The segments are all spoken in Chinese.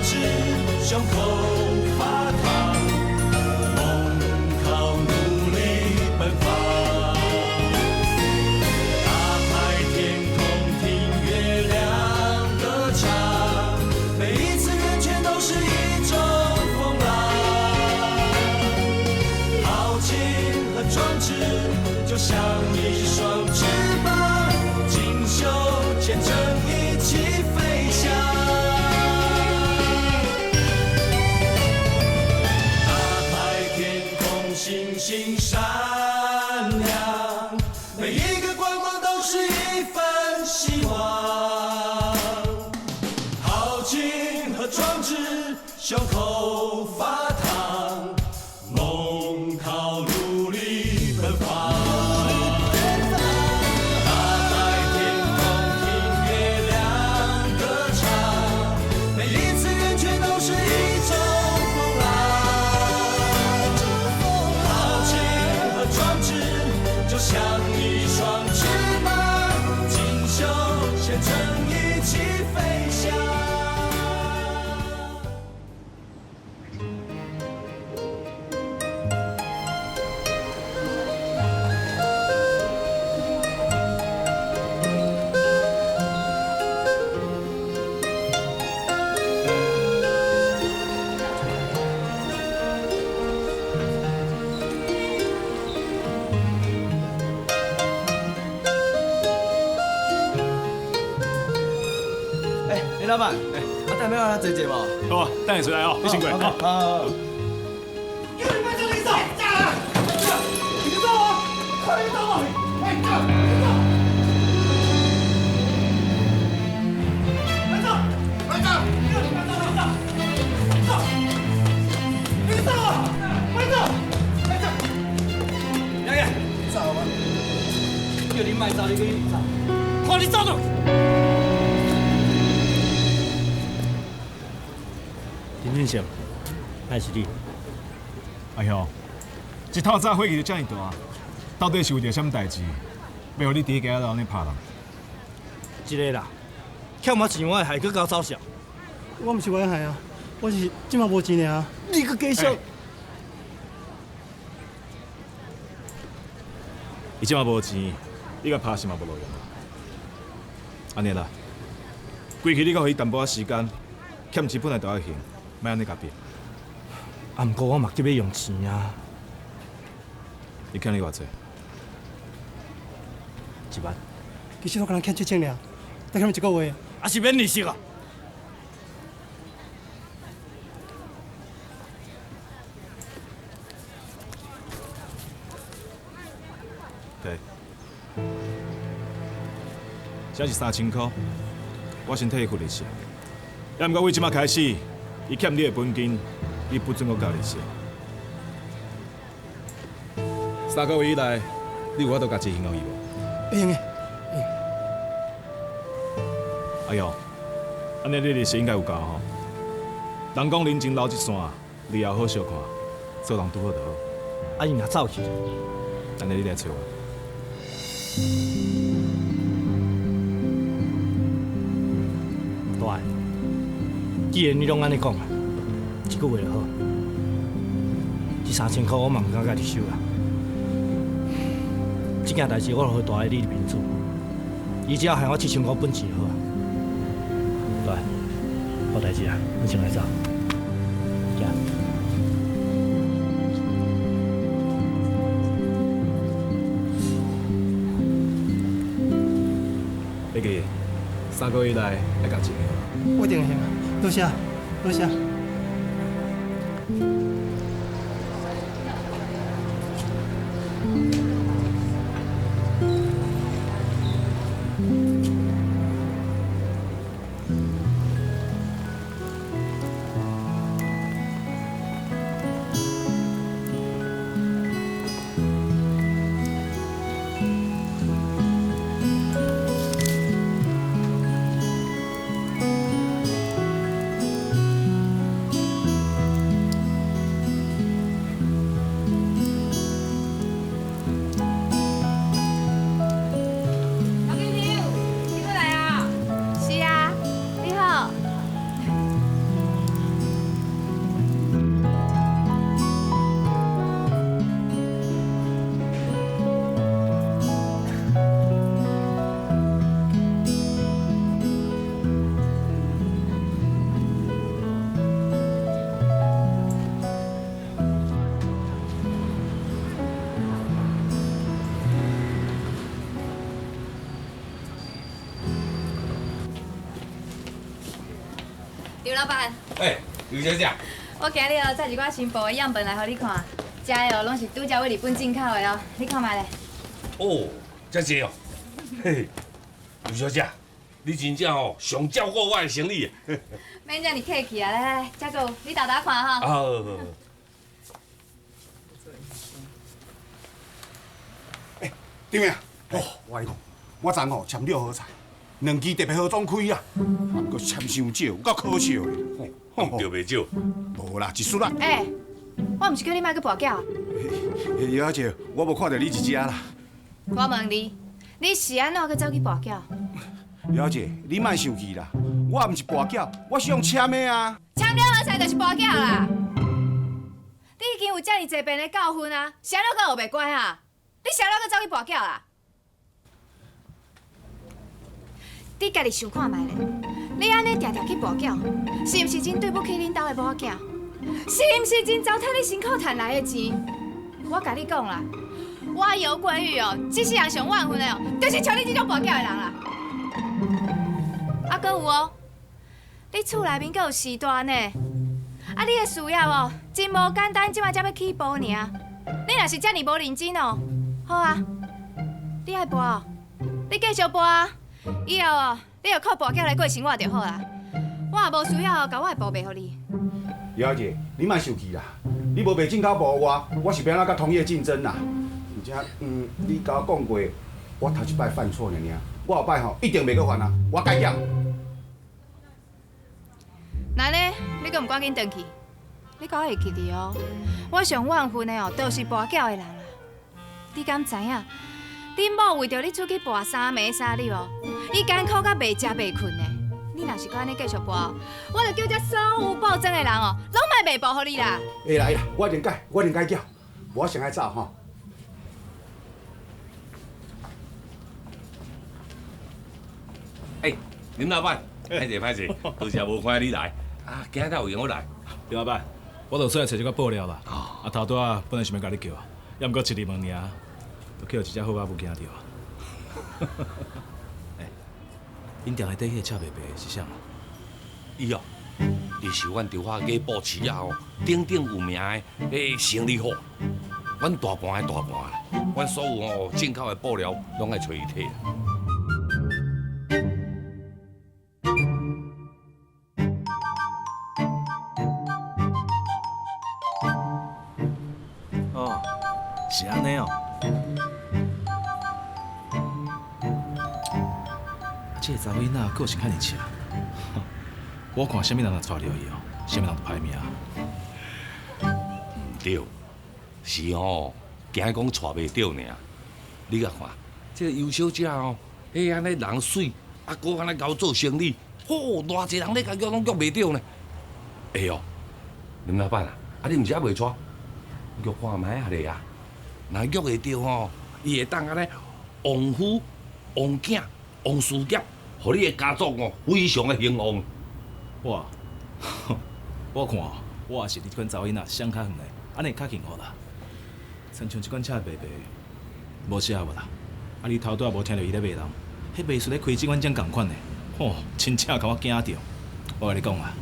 直，胸口发烫，梦靠努力奔放。大海天空听月亮歌唱，每一次远却都是一种风浪。豪情和壮志，就像一双翅膀，锦绣前程一起飞翔。大海天空星星闪亮，每一个光芒都是一份希望。豪情和壮志，胸口发烫，梦靠努力奔放。就像一双翅膀，锦绣前程一起飞翔。林老板，带妹来坐坐无？好啊，等下出来哦，你先过来。好。叫你慢走，你走，下来！你走啊！快点走啊！快走！快走！快走！叫你慢走，走！走！你走啊！快走！快走！杨爷，走啊！叫你慢走，你可以走。看你走到。林俊胜，那是你。哎呦，一透早火气就这么大，到底是为着什么代志？要互你伫家安尼拍人？一个啦，欠我钱我的害去搞走小。我毋是我害啊，我是即马无钱尔。你个假小！伊即马无钱，你甲拍是嘛无路用。安尼啦，规气你甲互伊淡薄仔时间，欠钱本来就要还，莫安尼甲变。啊，毋过我嘛急要用钱啊。你欠你偌济？1万。其实我敢若欠700尔，再欠1个月。啊是免利息啊。对。这是3000块，我先替伊付利息。也毋过为即马开始，伊欠你的本金，你不准我交利息。3个月以来，你有法度甲钱还互伊无？会用的。哎呦，安尼你利息应该有够吼。人讲人情留一线，日后好相看，做人拄好就好。啊，伊若走去，安尼你来找我。大个，既然你拢安尼讲啊，1个月就好。这3000块我嘛毋敢甲你收啦。这件代志我就大个你的面子，伊只要害我7000块本钱就好啊。来，有代志啊，你先来走。行。那个3个月以来来交钱的。我一定会还啊，多谢，多谢。刘老板，哎，刘小姐，我今日哦带一寡新报的样本来互你看，这个哦拢是拄则为日本进口的哦，你看卖咧。哦，遮济哦，嘿，刘小姐，你真正哦上照顾我的生意。免遮尔客气啊，来来来，这个有你豆豆看哈。啊，对面哦，我跟你讲，我昨吼签六合彩，2期特别好中开啊，不过签伤少，有够可惜的。讲着袂少。无啦，一输啦。哎，我毋是叫你莫去跋筊，姚小姐，我无看到你一只啦。我问你，你是安怎去走去跋筊？姚小姐，你莫生气啦，我也毋是跋筊，我是用签的啊。签了好彩就是跋筊啦。你已经有遮尔济遍的教训啊，谁了阁学袂乖啊？你谁了阁走去跋筊啦？你家己想看卖咧，你安尼常常去跋筊，是毋是真对不起恁兜的某仔？是毋是真糟蹋你辛苦赚来的钱？我甲你讲啦，我游过玉哦，这世人上万分的哦，就是像你这种跋筊的人啦。啊，搁有哦，你厝内面阁有时段呢，啊，你的事业哦，真无简单，即摆才要起步尔。你若是遮尔无认真哦，好啊，你爱跋哦，你继续跋啊。以后哦，你就靠跋筊来过生活就好啦。我也无需要甲我的步卖互你。姚小姐，你莫生气啦，你无卖进口步我是要安怎甲同业竞争啦？而且，你甲我讲过，我头一摆犯错尔，我后摆吼一定袂搁犯啊，我改掉。那呢，你阁毋赶紧回去？你甲我会记得哦，我上怨恨的哦，都是跋筊的人啦。你敢知影？恁某为着你出去跋三暝三日哦，伊艰苦甲袂食袂困的。你若是搁安尼继续跋，我就叫这所有报证的人哦，拢莫卖报互你啦。会啦，我一定改，我一定改掉。我先爱走吼。哎，林老板，歹势歹势，多谢无看你来，啊，今日有闲我来。刘老板，我就出来找这个报料啦。啊，头拄啊，本来想要甲你叫，要毋过一日问尔，就叫一只好巴母惊着。哎，恁店内底迄个赤白白是啥？伊哦，伊是阮中华街报市啊哦，鼎鼎有名的迄生理好，阮大半的大半啦，阮所有哦进口的布料拢爱找伊摕。哦，是安尼哦。这个查某囡仔个性较尔强，我看什么人若娶着伊哦，什么人就歹命。唔对，是哦，惊讲娶袂着尔。你甲看，这个尤小姐哦，迄安尼人水，啊，搁安尼甲我做生意，嚯，偌济人咧甲约拢约袂着呢。会哦，林老板啊，啊你毋是还袂娶？约看卖下咧啊，若约会着吼，伊会当安尼旺夫、旺囝、旺事业，互你的家族哦非常的兴旺。我，我看我也是你这款查某囡仔想较远的，安尼较幸福啦。亲像这款赤白白，无适合我啦。啊，你头拄也无听到伊咧骂人，迄卖术咧开这款种共款的，吼，真正甲我惊着。我甲你讲啊，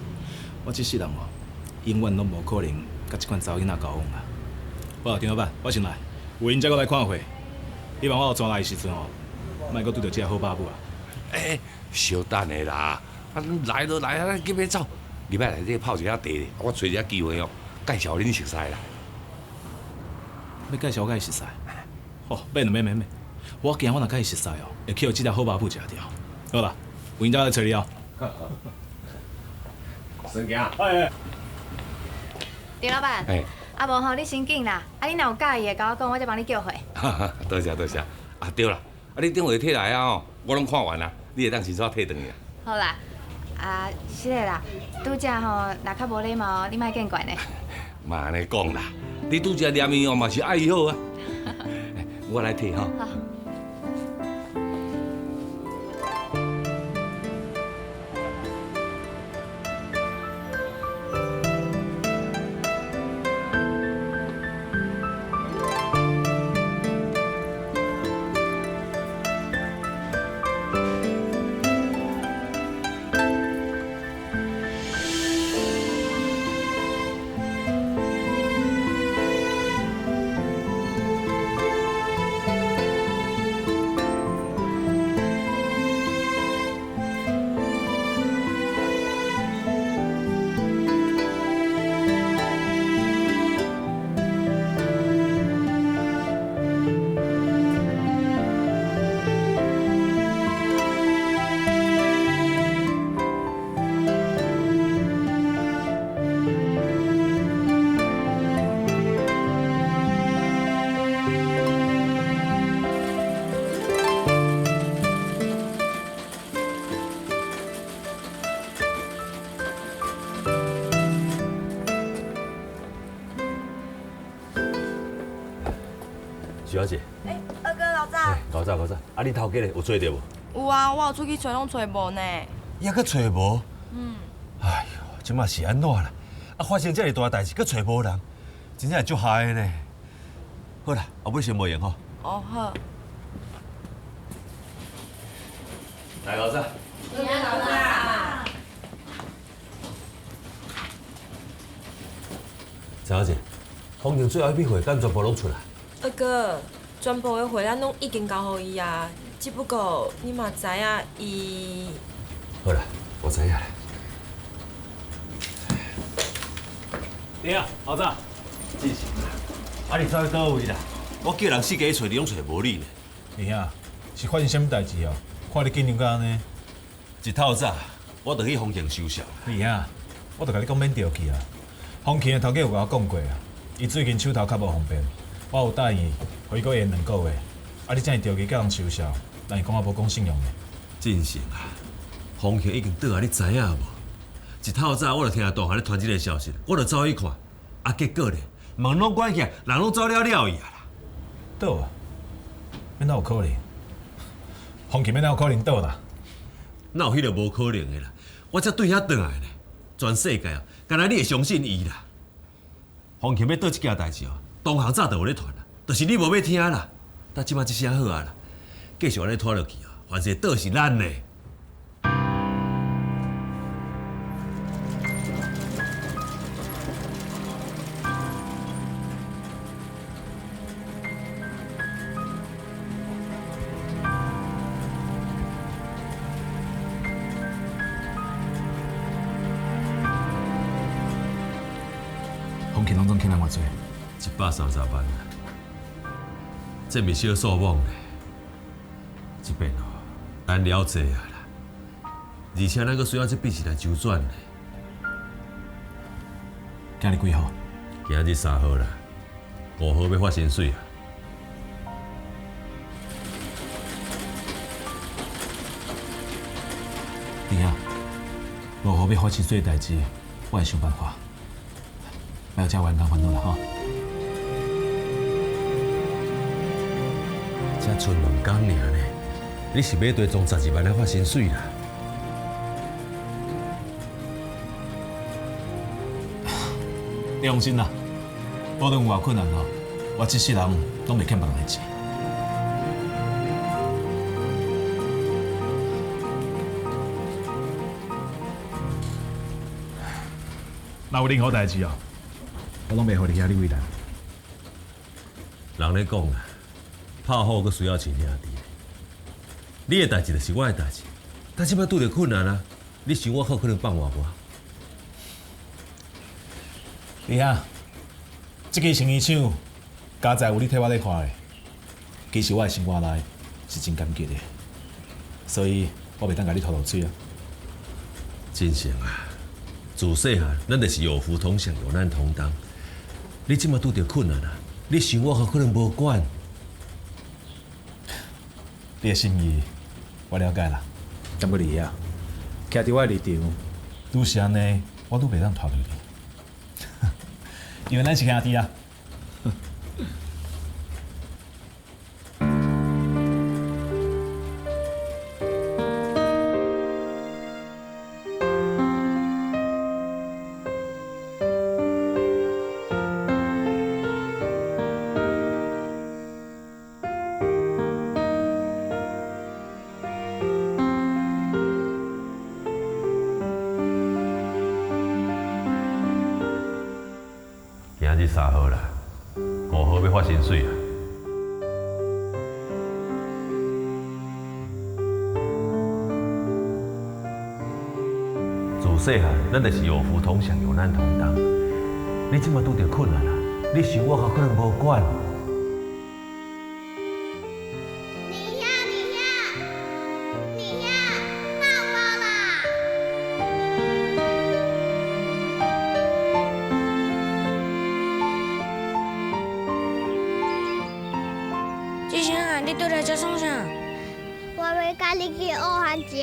我这世人哦，永远拢无可能甲这款查某囡仔交往啦。好，丁老板，我先来，有闲再过来看会。希望我有转来的时阵哦，莫搁拄到这个好爸母啊。哎，稍等下啦，啊，来就来啊，咱急要走。入来内底泡一下茶，我找一下机会哦，介绍恁熟悉啦。要介绍我熟悉？哦，免，我惊我若甲伊熟悉哦，会去互这条好爸母食着。好啦，有闲再来找你哦。先行。刘老板，哎，啊无吼，你先紧啦，啊你若有介意的，甲我讲，我再帮你叫回。多谢多谢。啊对啦，啊你电话摕来啊哦，我拢看完啦，你会当时早摕转去啦。好啦，啊是的啦，拄则吼，若较无礼貌，你莫见怪呢。嘛安尼讲啦，你拄则念伊哦嘛是爱伊好啊。我来摕吼。好。徐小姐。二哥老早。老早，啊，你头家咧有做着无？有啊，我有出去找拢找无呢。还阁找无？嗯。哎呦，即马是安怎啦？啊，发生遮尔大代志，阁找无人，真正会足害的呢。好啦，后尾先无闲吼。哦好。来，老早。老早。陈小姐，风景最后一批货敢全部拢出来？二哥，全部的货咱拢已经交予伊啊，只不过你嘛知影伊。好啦，我知影啦。你啊，老早。真是啦，啊你走去倒位啦？我叫人四界找你，拢找无你呢。你兄，是发生什么代志哦？看你紧张到安尼。一透早，我就去风景收销。你兄，我就甲你讲免着去啊。风庆的头家有甲我讲过啊，伊最近手头较无方便，我有答应，互伊搁延2个月。啊，你怎会着急叫人收销？但是讲啊无讲信用的。真是啊，风庆已经倒来，你知影无？一透早我就听大汉咧传这个消息，我就走去看，啊结果咧，门拢关起来，人拢走了了伊啊啦。倒啊？免哪有可能？风庆免哪有可能倒啦？哪有迄个无可能的啦？我才对遐转来呢，全世界啊，干那你会相信伊啦？风庆要倒这件代志哦，同行早就有咧传啦，就是你无要听啦。但即摆一声好啊啦，继续安尼拖落去啊，凡是倒是咱的。风庆拢总欠人偌济？130万啊，这咪小数目呢。这边哦，咱了解啊啦，而且咱阁需要这笔钱来周转呢。今日几号？今日3号啦，5号要发薪水啊。弟啊，5号要发薪水的代志，我会想办法。不要叫员工烦恼了哈。才剩2天尔呢，你是要对装12万来发薪水啦？你放心啦，无论有偌困难吼，我一世人拢袂欠别人的钱。若有任何代志哦，我拢袂互你遐你为难。人咧讲啊，炮火阁需要亲兄弟。你的代志就是我的代志，但即摆拄着困难啊，你想我好可能放我无？李兄，这个生意场，家在有你替我咧看的，其实我的心肝内是真感激的，所以我袂当甲你拖落水啊。真诚啊，自细汉咱就是有福同享，有难同当。你即摆拄着困难啊，你想我好可能无管。你的心意我了解啦，不过李兄，徛伫我的立场，愈是安尼，我愈袂当拖落你。因为咱是兄弟啊。今日3号啦，5号要发薪水啊。自细汉，咱就是有福同享，有难同当。你即摆拄着困难啊，你想我可能无管。你倒来这创啥？我要甲你去学番食，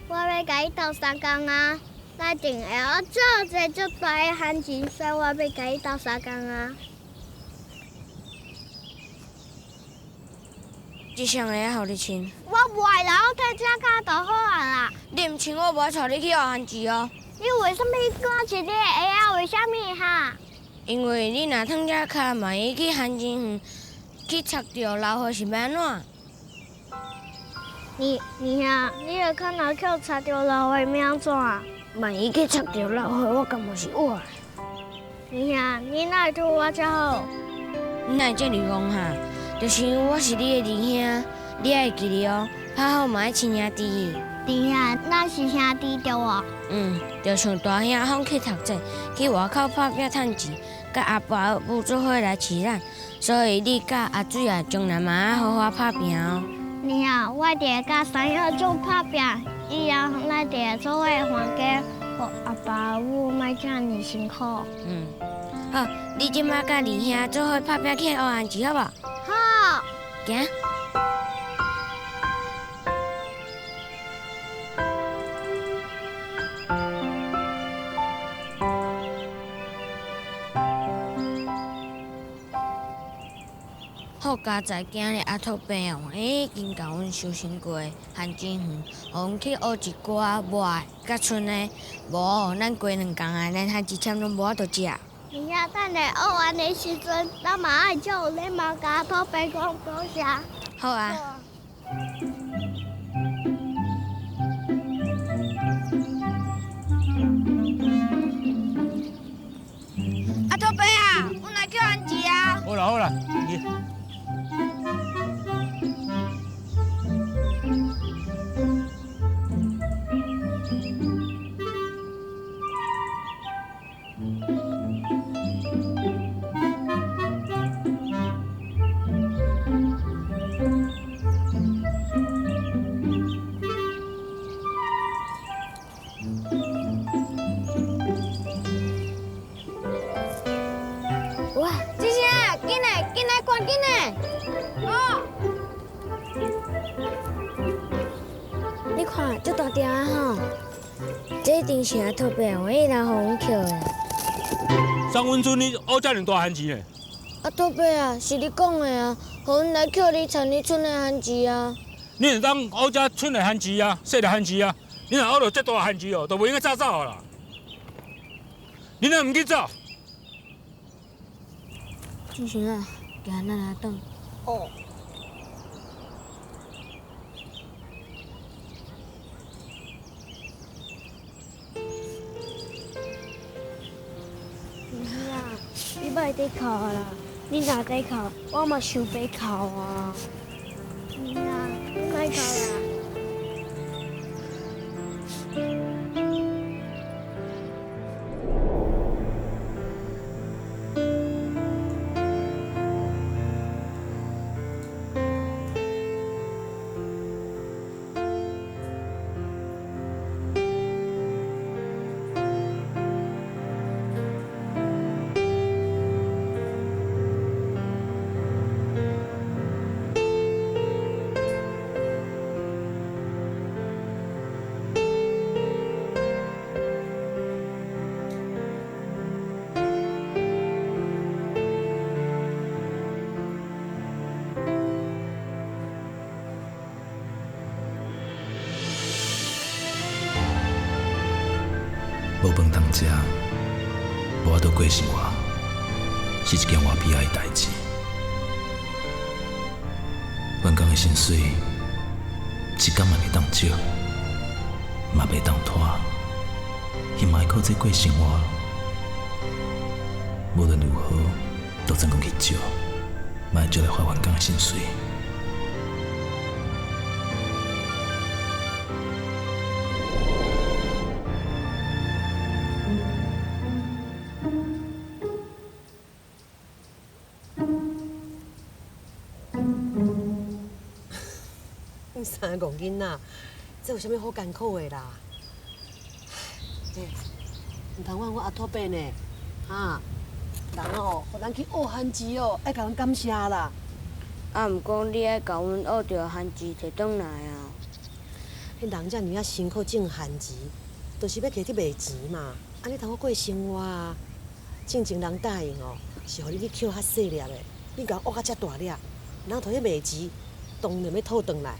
我要甲你斗3工啊！咱一定会学做一个足大的番薯，所以我要甲你斗3工啊！这双会晓互你穿。我袂啦，我睇这卡就好啊啦。你唔穿，我无带你去学汉字哦。你为什么赶一日会啊？为什么哈？因为你若烫只脚，万一去汉字园去插着老虎是要安怎？你有可能去插着老虎要安怎？万一去插着老虎，我敢无是我？你哪会对我遮好？你哪会这样讲哈？就是因为我是你的弟兄，你爱记哩哦。拍好嘛爱亲兄弟。弟兄，咱是兄弟对无？就像大兄放去读册，去外口打拼趁钱，甲阿爸阿母做伙来饲咱，所以你甲阿水啊，将来嘛爱好好打拼哦。我伫甲三友做打拼，以后咱伫做伙还价，互阿爸阿母莫遮尔辛苦。好，你即摆甲二兄做伙打拼去学汉字，好无？好。行。好佳在今日阿托伯哦，已经甲阮修身过汉字园，互阮去学一寡外甲剩的，无咱过2工啊，连汉字签拢无法度食。等下学完的时阵，咱嘛爱足有礼貌甲阿托伯讲多谢。好啊。阿托伯啊，阮来叫汉字啊。好啦好啦，去。哇，这些紧嘞，紧来赶紧嘞！哦，你看这大条啊吼，这一定是阿托伯我伊来互阮捡的。上阮村你学遮尔大汉字呢？阿托伯啊，是你讲的啊，互阮来捡你田里村的汉字啊。你会当学遮村的汉字啊，细的汉字啊。你若学到遮大汉字哦，就袂应该早走啦。你若唔去走？志雄啊，行，咱来等。哦。你别再哭啦！你若再哭，我嘛想要哭啊！你别哭啦！无饭通食，无法度过生活，是一件偌悲哀的代志。员工的薪水一天嘛袂当少，嘛袂当拖，伊嘛会靠这过生活。无论如何，都总讲去少，嘛会少来发员工的薪水。三个囡仔，这有啥物好艰苦的啦？唔通怨我阿托伯呢？哈，人哦，互咱去学汉字哦，爱甲阮感谢啦。啊，毋过你爱甲阮学着汉字摕转来啊！迄人遮尔啊辛苦种汉字，就是要摕去卖钱嘛。安尼通好过生活啊！进前人答应哦，是互你去捡较细粒的，你甲我学较遮大粒，人摕去卖钱，当然要讨回来。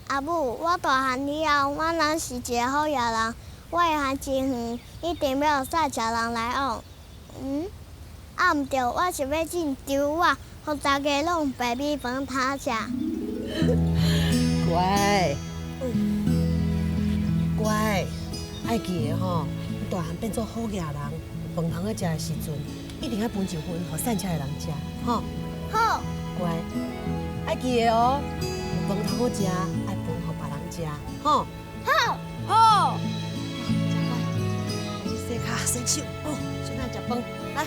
阿母，我大汉以后，我若是一个好野人，我会行真远，一定要有赛车人来往。毋对，我是要进猪仔，互大家拢白米饭通食。乖，乖，爱记得吼，大汉变做好野人，饭通要食的时阵，一定要分一份互散车的人食，吼。好。乖，爱记得哦，有饭通好食，爱分互别人食，吼。好。好。乖，洗脚洗手，哦，先来食饭，来。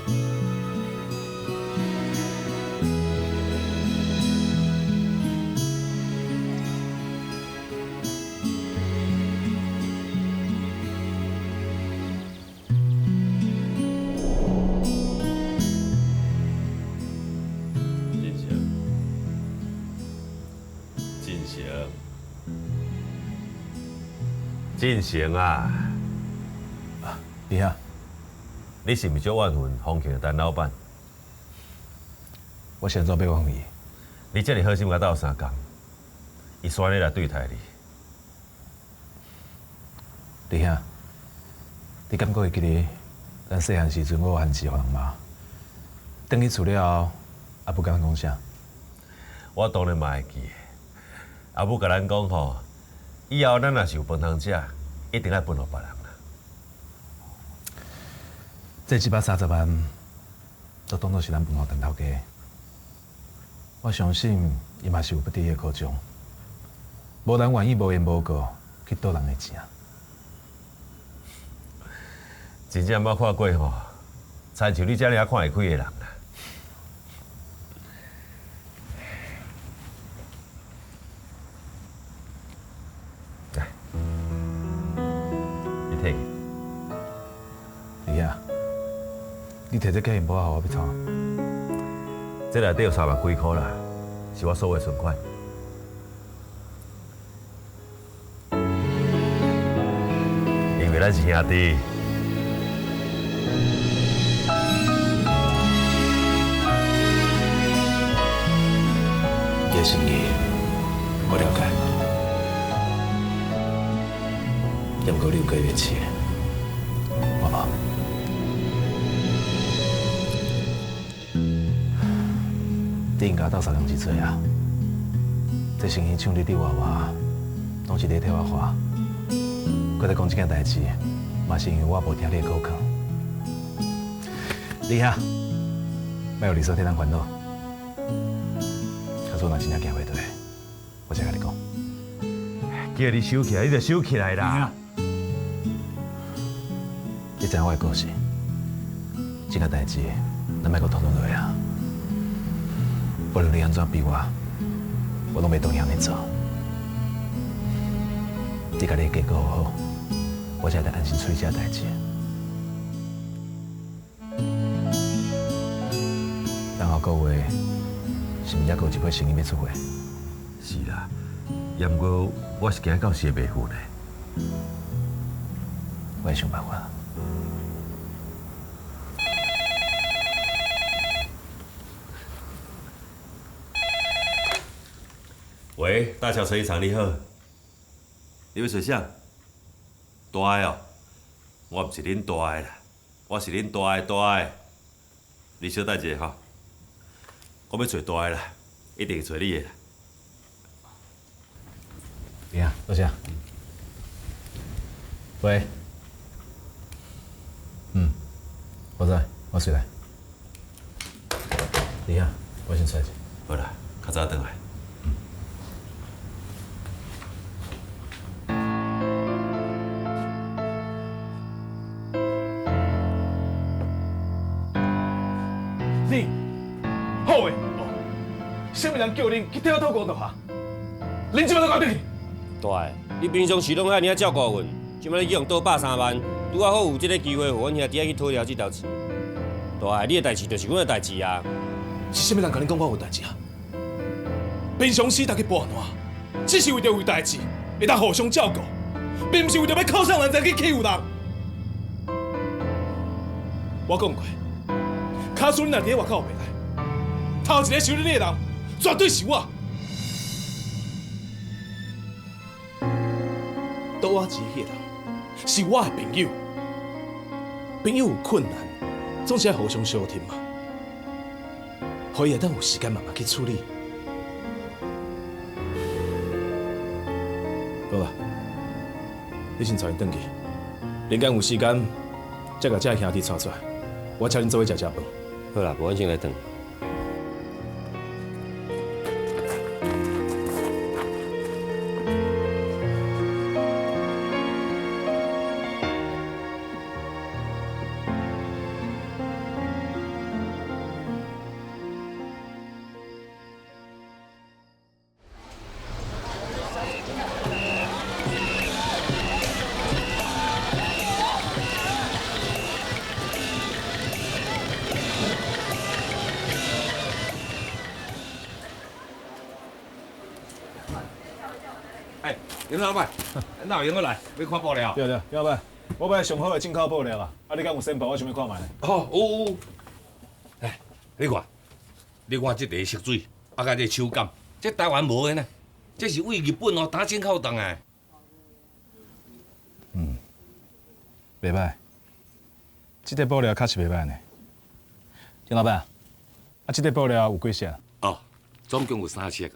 进行啊！李兄，你是毋是足怨恨黄庆的陈老板？我现在要问你，你这么好心甲斗相共，伊选你来对待你。李兄，你敢阁会记得咱细汉时阵我和志煌吗？等去厝了后，阿母甲咱讲啥？我当然嘛会记。阿母甲咱讲吼，以后咱若是有饭通食，一定要分互别人啦。这730万，都当作是咱饭后陈头家。我相信伊嘛是有不低的苦衷，无人愿意无缘无故去夺人的钱。真正捌看过吼，亲像你这样看会开的人啦。来，你摕去。李啊，你摕这个无好，我要创。这内底有3万几块啦，是我所有的存款。因为咱是兄弟。你的心意，我了解。也毋过你有改变起，我无。你应该斗3人一做啊！这生意抢你娃娃，拢是你替我花。搁再讲这件代志，嘛是因为我无听你的口劝。你啊，莫有理所替咱烦恼。可是我若真正行袂对，我才甲你讲。叫你收起来，你就收起来啦。你知影我的个性，这件代志咱莫搁讨论落啊。无论你安怎逼我拢袂动向你做。你家己家顾好好，我才会安心处理这代志。然后个月是毋是还有一笔生意要出货？是啦，也毋过我是惊到时会袂赴呢。我会想办法。喂，大桥车衣厂你好，你要找啥？大的哦，我毋是恁大的啦，我是恁大的。你小等一下吼，我要找大的啦，一定找你的啦。你好，多谢。喂，我知，我随来。你好，我先出去。好啦，较早转来。你好诶！什么人叫恁去替我讨公道啊？恁即摆都搞对去？大个，你平常时拢遐尔照顾阮，即摆你去用倒130万，拄啊好有即个机会，互阮兄弟去讨了这条钱。大个，你的代志就是阮的代志啊！是什么人甲恁讲我有代志啊？平常时大家搬烂，只是为着为代志，会当互相照顾，并毋是为着要靠上人才去欺负人。我讲过。卡苏你若伫咧外口袂来，头一个收你的人绝对是我。你若要替我出头，我一定替你出头。你若要替我出头，我一定替你出头。喂，大桥，我钱迄个人，是我的朋友。朋友有困难，总是要互相相挺嘛。可以等有时间慢慢去处理。好啦，你先带因转去，连间有时间再甲这兄弟带出来，我请恁做伙食饭。好啦，无阮先来转。林老板，哪有闲过来？要看布料？对，老板，我买上好的进口布料啊！你敢有新布？我想要看卖。哦，有。哎，你看这个色水，甲这手感，这台湾无的呢，这是为日本打进口当的。袂歹，这块布料确实袂歹呢。林老板，这块布料有几色？哦，总共有3色啦。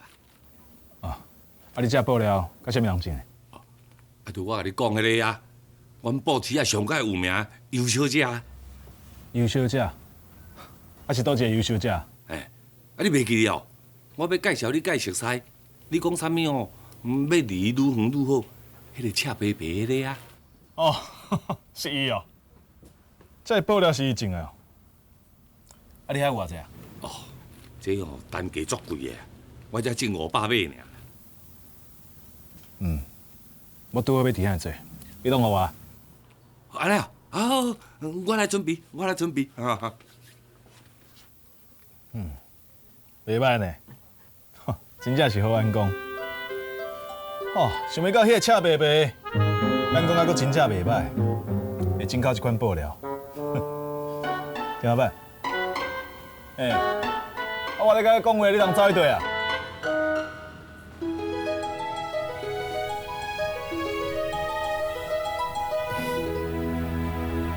你这布料甲什么人种的？就我甲你讲迄个啊，阮报纸啊上界有名优小姐。优小姐？是倒一个优小姐？你袂记了？我要介绍你介熟悉。你讲啥物哦？要离愈远愈好。迄个赤白白迄个啊。哦，是伊哦。这布料是伊种的哦。你遐有偌济啊？哦，这哦单价足贵的，我才挣500买尔。我拄好要伫遐做，你当互我。安尼啊，好，我来准备。袂歹呢，真正是好安讲。哦，想要到迄个赤白白，安讲啊，佫真正袂歹，会进口一款布料。听老板，我咧甲你讲话，你通走去对啊？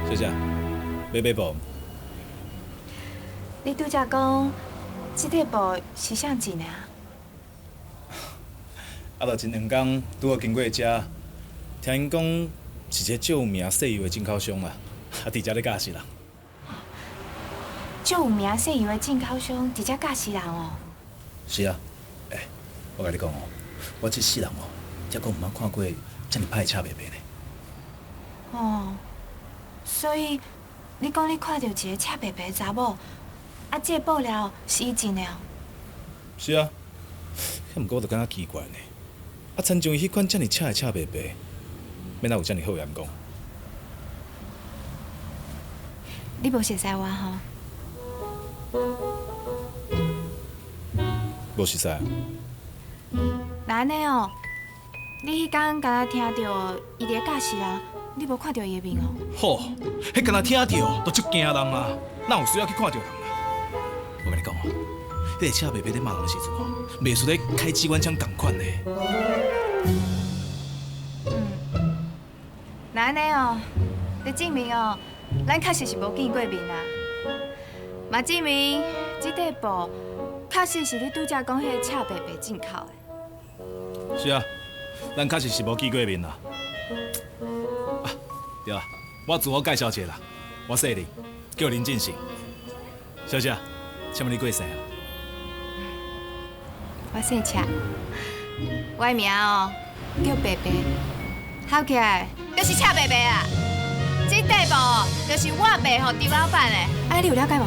小姐，买布。你拄则讲，这块布是啥钱的啊？就前2天拄好经过遮，听因讲是一个最有名细油的进口商啦，伫遮咧教死人。最有名细油的进口商伫遮教死人哦。是啊，我甲你讲哦，我这世人哦，才阁毋捌看过遮尔歹的赤白白呢。哦，所以你讲你看到一个赤白白的查某，这布料是伊种的哦？是啊，毋过我就感觉奇怪呢。亲像伊迄款遮尔赤的赤白白，免哪有遮尔好的眼光？你无熟悉我吼？无熟悉啊？那安尼哦，你迄天敢若听到伊伫教死人，你无看到伊的面哦？吼，迄敢若听到，都足惊人啊！哪有需要去看到人啊？我甲你讲哦，迄个赤白白咧骂人的时阵哦，袂输咧开机关枪共款呢。那安尼哦，就证明哦，咱确实是无见过面啊。嘛证明这块布确实是你拄则讲迄个赤白白进口的。是啊，咱确实是无见过面啦。对啊，我自我介绍一下啦，我姓林，叫林进成。小姐，请问你几岁啊？我姓赤，我的名哦叫白白，合起来就是赤白白啊。这块布就是我卖给张老板的，你有了解无？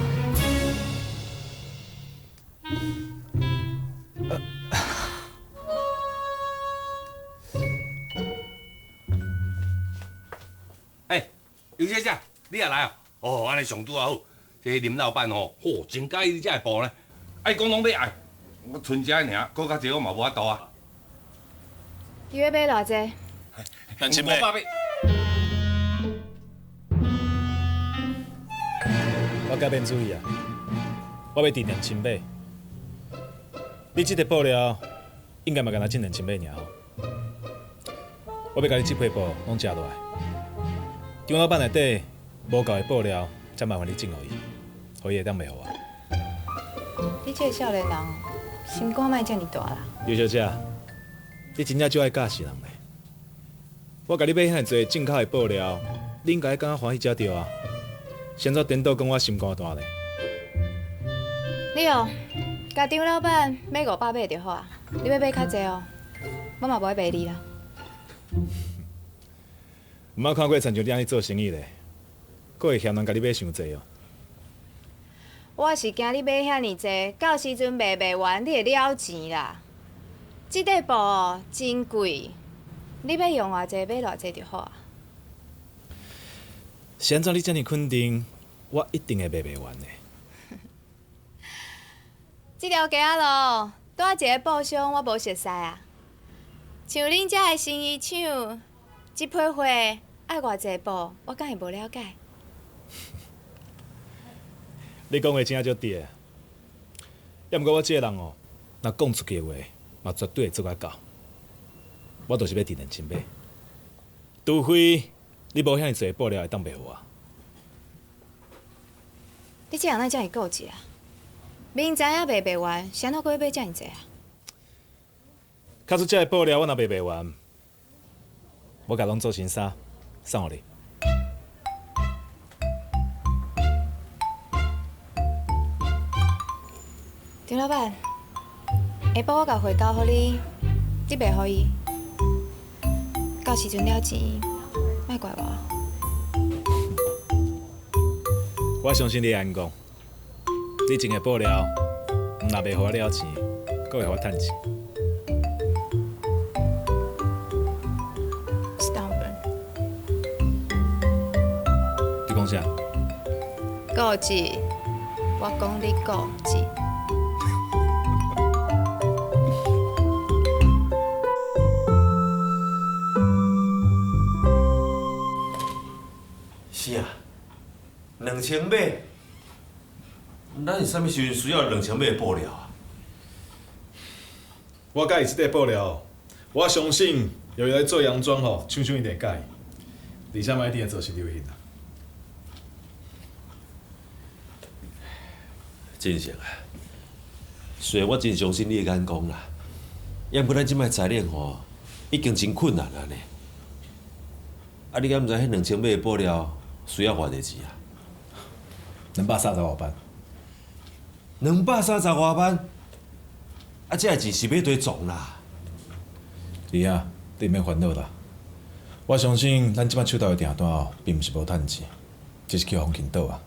尤小姐，你也来啊？哦，安尼上拄啊好。这林老板哦，嚯，真介意你这个布呢。爱讲拢要爱，我剩这尔，搁较济我嘛无法度啊。你要买偌济？2000买。我改变主意啊！我要抵2000买。你这个布料应该嘛敢若挣2000买尔。我要甲你这批布拢食落来。张老板内底无够的布料，才麻烦你种互伊，互伊会当卖互我。你这个少年人，心肝莫遮尔大啦。刘小姐，你真正就爱教死人咧。我甲你买遐济进口的布料，你应该感觉欢喜才对啊。现在颠倒讲我心肝大咧。你哦，甲张老板买500买就好啊。你要买较济哦，我嘛无爱卖你啦。毋捌看过亲像你安尼做生意咧，佫会嫌人甲你买伤济哦。我是惊你买遐尼济，到时阵卖完，你会了钱啦。这块布哦真贵，你要用偌济买偌济就好啊。现在你遮尔肯定，我一定会卖完的。这条街仔路，带一个布商，我无熟悉啊。像恁遮的生意厂，一批货爱偌济布，我敢会无了解？你讲话真正足对的，要毋过我这个人哦，若讲出去的话，嘛绝对会做甲到。我就是要认认真买，除非你无遐尼济布料会当卖互我。你这人哪遮尔固执啊？明知影卖完，谁哪阁要买遮尔济啊？卡出遮个布料，我若卖完，我甲拢做成衫送互你。张老板，下晡我甲货交互你，你卖互伊，到时阵了钱，莫怪我。我相信你安讲，你种的布料，毋若卖互我了钱，阁会互我趁钱。你讲啥？固执，我讲你固执。是啊，2000买，咱是啥物时阵需要2000买的布料啊？我介意这块布料，我相信有来做洋装吼，厂商一定介意，而且嘛一定会做成流行啊。真实啊，虽然我真相信你的眼光啦，也毋过咱即摆材料吼，已经真困难啊呢。啊，你敢毋知迄2000买的布料需要偌济钱啊？230外万。230外万，啊，这个钱是要对撞啦。弟啊，你免烦恼啦。我相信咱即摆手头的订单哦，并毋是无趁钱，只是去风琴倒啊。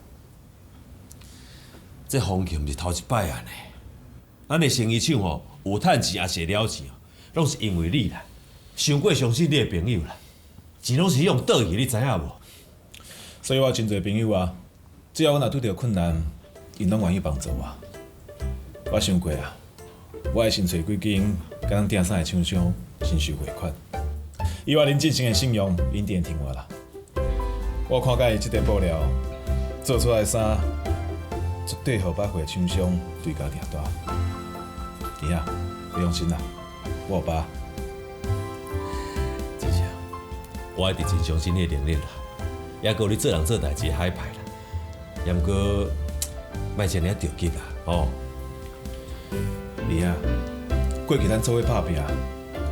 这风琴毋是头一摆啊呢。咱的生意厂吼，有趁钱也是会了钱哦，拢是因为你啦，伤过相信你的朋友啦，钱拢是用倒去，你知影无？所以我真侪朋友啊，只要我若拄着困难，因拢愿意帮助我。我想过啊，我会先找几间甲咱订衫的厂商先收汇款，以我恁进前的信用，因定听我啦。我看介即块布料做出来的衫，绝对互百货厂商对家订单。弟啊，你放心啦，我有把。真是啊，我一直真相信你的能力啦，也有你做人做代志的海派啦。也毋过，莫真尔着急啦，哦。弟啊，过去咱做伙打拼，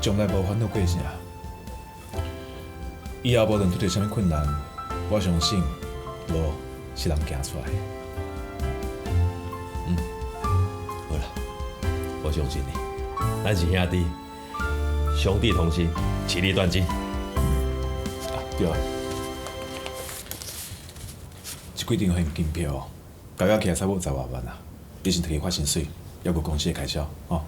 从来无烦恼过啥。以后无论拄着啥物困难，我相信路是人行出来的。好啦，我相信你，咱是兄弟，兄弟同心，其利断金。对啊，这几张现金票，加起来差不多10外万啊！你先摕去发薪水，还有公司的开销，哦。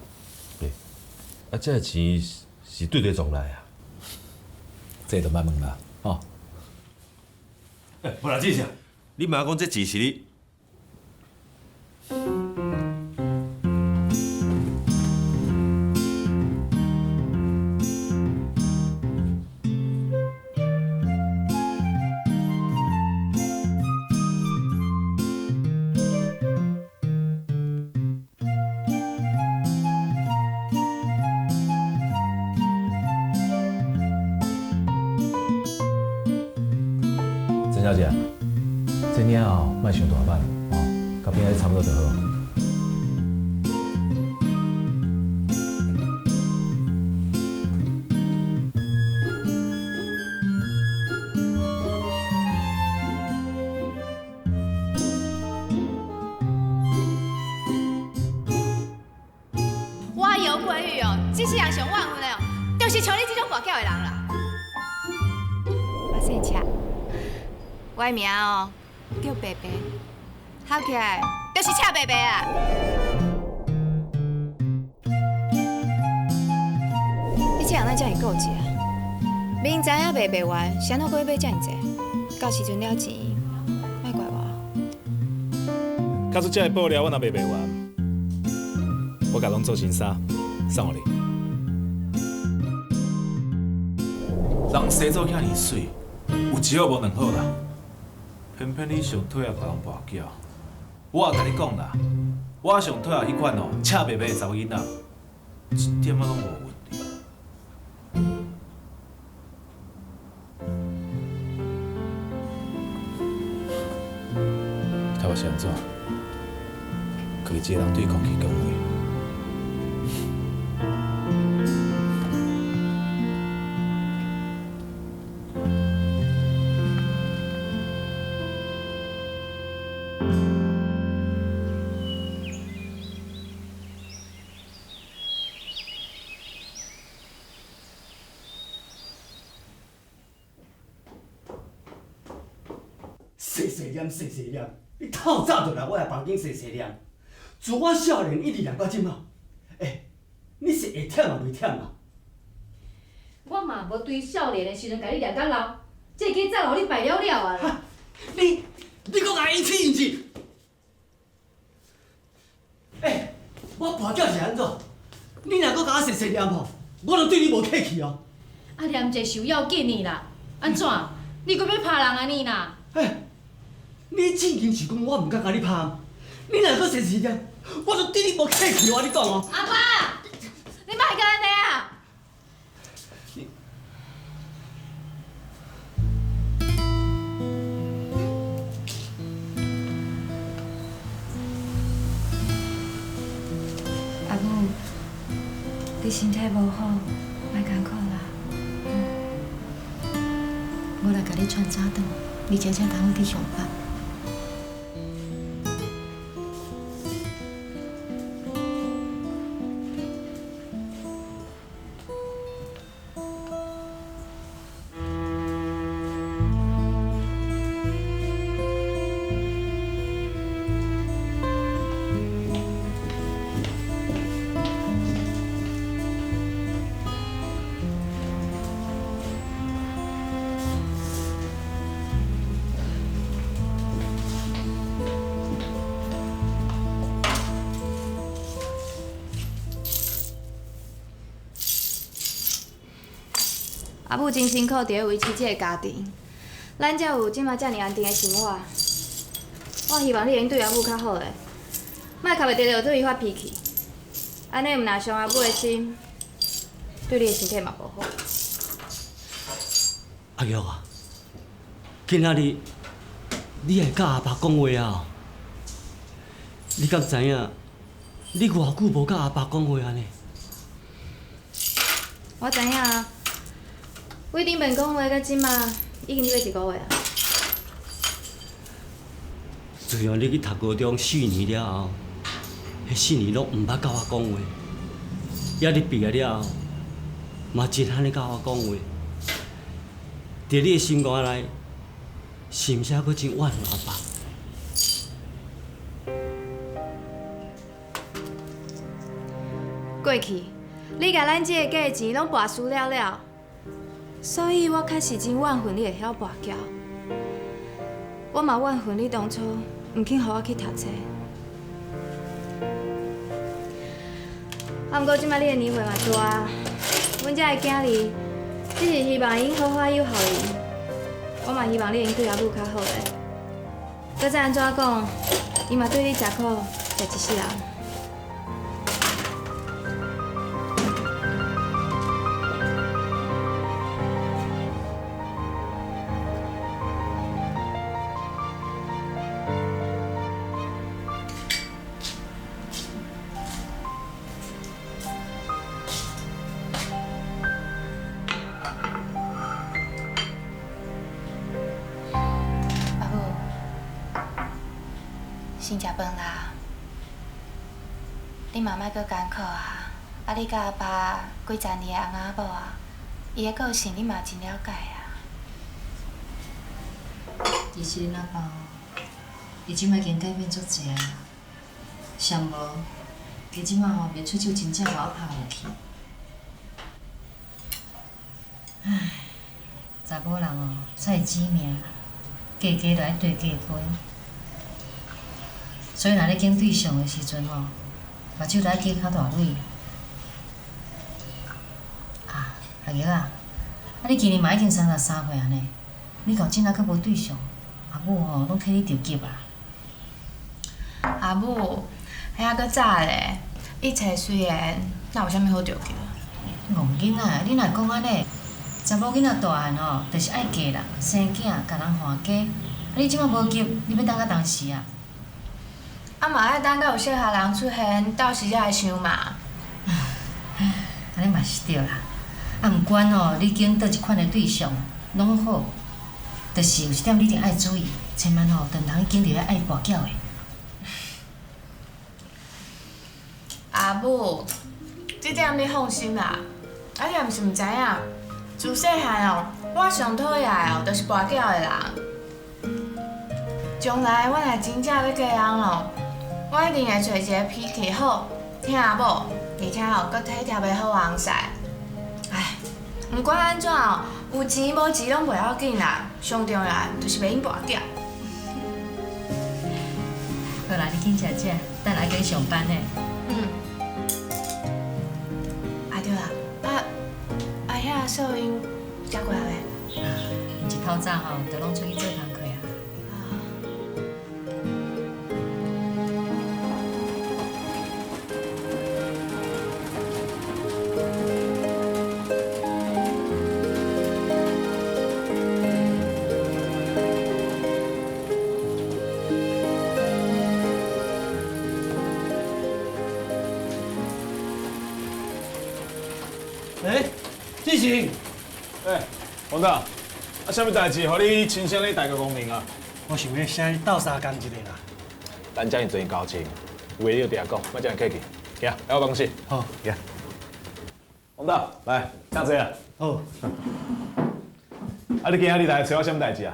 啊，这钱是对撞来啊？这就莫问啦，哦。无啦，这啥？你妈讲这钱是你。陈小姐，这年后莫想大板，哦，甲边仔差不多就好。我有过去哦，这世人上万分的哦，就是像你这种跋筊的人啦。我姓车，我的名哦叫白白，合起来就是车白白啊。你这人哪这么固执啊？明知影卖袂完，谁哪会买这么济？到时阵了钱，莫怪我。假使这个布料我若卖袂完，我甲拢做成衫送互你。人生做遐尼水，有一好无两好啦。偏偏你上讨厌甲人跋筊。我也甲你讲啦，我上讨厌迄款哦，赤白白的查某囡仔，一点仔拢无问题。睇我是安怎？佮伊一个人对空气讲话。细细念，细细念，你透早就来我的房间细细念。自我少年一直念到即马，你是会忝啊袂忝啊？我嘛无对少年的时阵甲你念到老，这个早互你败了了啊啦！你搁甲伊气是？我跋筊是安怎？你若搁甲我细细念吼，我就对你无客气哦。啊，念者是有要紧的啦，安怎？你搁要拍人安尼啦？你正经是讲我毋敢甲你拍，你若搁细细念，我就对你无客气哦，你讲哦。阿爸，你莫甲安尼啊！阿母，你身体无好，莫艰苦啦。我来甲你穿早顿，你真正通去上班。阿母真辛苦，伫咧维持这个家庭，咱才有即马遮尔安定的生活。我希望你能对阿母较好诶，莫靠袂得着对伊发脾气，安尼毋若伤阿母的心，对你的身体嘛无好。阿玉啊，今仔日你会甲阿爸讲话啊？你敢知影？你偌久无甲阿爸讲话安尼？我知影啊。为顶面讲话到即马已经要1个月啊。自从你去读高中4年了后，迄4年拢毋捌甲我讲话，也你毕业了后，嘛真罕咧甲我讲话。伫你的心肝内，是毋是还阁真怨恨阿爸？过去，你甲咱这个价钱拢跋输了了。所以我确实真怨恨你会晓跋筊，我嘛怨恨你当初唔肯互我去读册。啊，毋过即摆你的年岁嘛大，阮遮个囝儿只是希望因好好友好伊，我嘛希望你能对阿母较好诶。搁再安怎讲，伊嘛对你食苦食一世人。先食饭啦。你嘛莫阁艰苦啊！啊，你甲阿爸几十年的翁仔某啊，伊的个性你嘛真了解啊。其实恁阿爸，伊即摆已经改变足济啊。上无，伊即摆吼袂出手，真正甲我拍落去。唉，查某人哦，才会知命，嫁就爱对嫁批。所以，若咧拣对象的时阵吼，目睭就爱加较大蕊。啊，阿玉啊，你今年嘛已经33岁啊呢，你到今仔阁无对象，阿母吼拢替你着急啊。阿母，遐还阁早咧，一切随缘，哪有啥物好着急？戆囡仔，你若讲安尼，查某囡仔大汉吼，就是爱嫁人、生囝，甲人还家。啊，你即摆无急，你要等到当时啊？啊嘛爱等到有适合人出现，到时才来想嘛。安尼嘛是对啦。啊，毋管哦，你拣倒一款的对象，拢好，就是有一点你一定爱注意，千万吼，当通拣着遐爱跋筊的。阿母，这点你放心啦。啊，你也毋是毋知影，自细汉哦，我上讨厌的哦，就是跋筊的人。将来我若真正要嫁人咯，我一定会找一个脾气好、听某，而且哦，阁体贴的好翁婿。唉，毋管安怎哦，有钱无钱拢袂要紧啦，上重要的就是袂用跋筊。好啦，你紧食食，等下去上班呢。对啦，遐秀英食过来未？因一透早吼，就拢出去做工课啊。志成，王大，啊，啥物代志，互你亲身咧大个光明啊？我想要请你斗相共一个啦。咱遮尔侪交情，有话你就直讲，莫这样客气。行，来我办公室。好，行。王大，来，请坐啊。好。啊，你今仔日来找我啥物代志啊？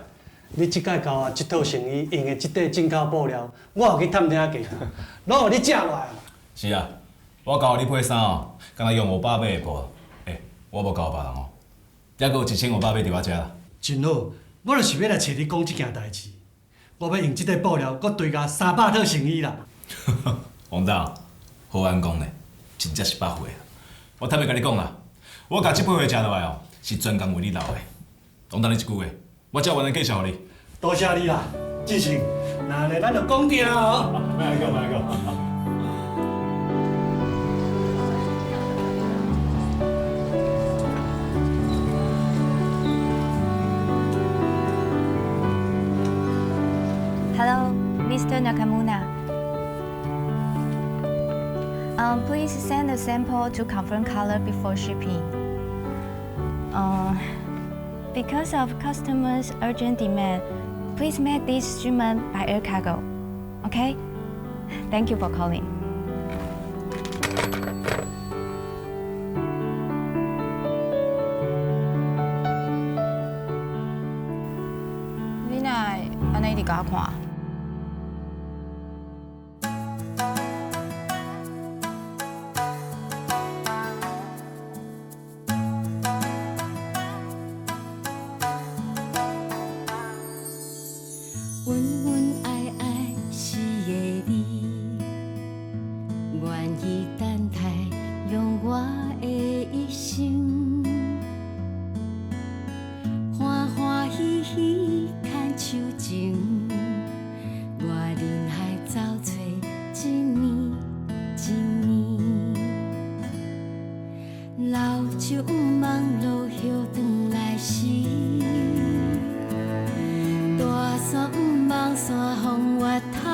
你即届交我这套成衣用的这块进口布料，我有去探听价，拢互你借落来。是啊，我教你配衫哦，敢若用500买的布，我无教别人哦，还佫有1500买伫我遮啦。真好，我就是要来找你讲这件代志。我要用这块布料，佫堆甲300套成衣啦。王导，好安讲呢，真正是百岁啊！我特别甲你讲啦，我甲这8岁食落来哦，是专工为你留的。王导，你一句话，我才有原来介绍你。多谢你啦，志成。那安尼咱就讲定哦。莫安讲，莫安讲。Hello, Mr. Nakamura. Please send a sample to confirm color before shipping. Because of customers' urgent demand, please make this shipment by air cargo. Okay? Thank you for calling. 你哪会安尼一直甲我看？大山毋望山风越透。